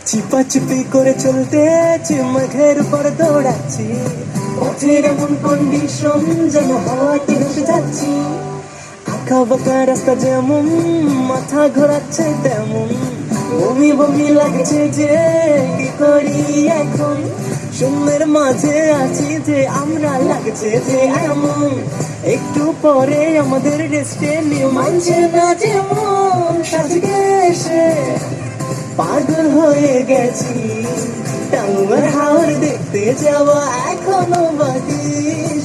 চিপাচিপি করে চলতেছি, মেঘের উপর দৌড়াচ্ছি, পথের এমন কন্ডিশন যেন হাওয়াতে ভেসে যাচ্ছি। আঁকা বাঁকা রাস্তা যেমন মাথা ঘোরাচ্ছে তেমন, বমি বমি লাগছে যে কি করি এখন। শূন্যের মাঝে আছি যে আমরা, লাগছে যে এমন, একটু পরে আমাদের রেস্টে নিয়ে মানছে না যেমন। সাজকে এসে পাগল হয়ে গেছি, টাঙ্গুয়ার হাওর দেখতে যাওয়া এখনো বাকি।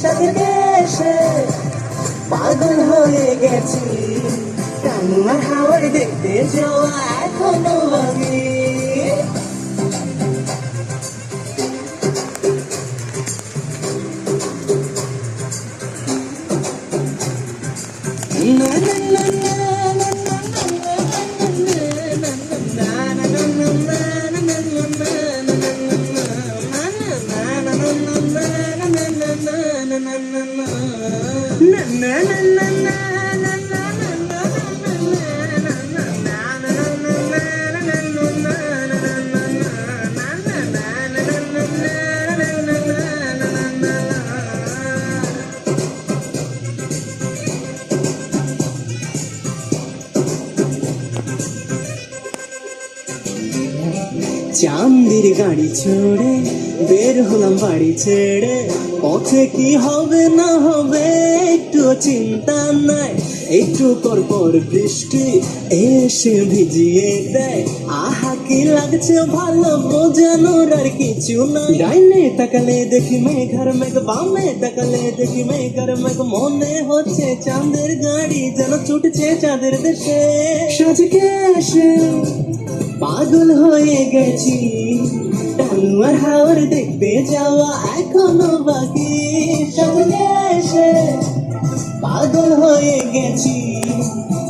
সাজকে এসে পাগল হয়ে গেছি, টাঙ্গুয়ার হাওর দেখতে যাওয়া এখনো বাকি। না না না না চান্দির গাড়ি ছেড়ে বের হলাম বাড়ি ছেড়ে, পথে কি হবে না হবে একটু চিন্তা নাই। একটু পর পর বৃষ্টি এসে ভিজিয়ে দেয়, আহা কি লাগছে ভালো, বোঝানোর আর কিছু নাই। ডাইনে তাকালে দেখি মেঘার মেঘ, বামে তাকালে দেখি মেঘার মেঘ, মনে হচ্ছে চাঁদের গাড়ি যেন ছুটছে চাঁদের দেশে। সাজকে এসে পাগল হয়ে গেছি, টাঙ্গুয়ার হাওর দেখতে যাওয়া এখনো বাকি। সাজকে এসে পাগল হয়ে গেছি,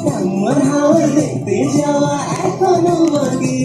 টাঙ্গুয়ার হাওর দেখতে যাওয়া এখনো বাকি।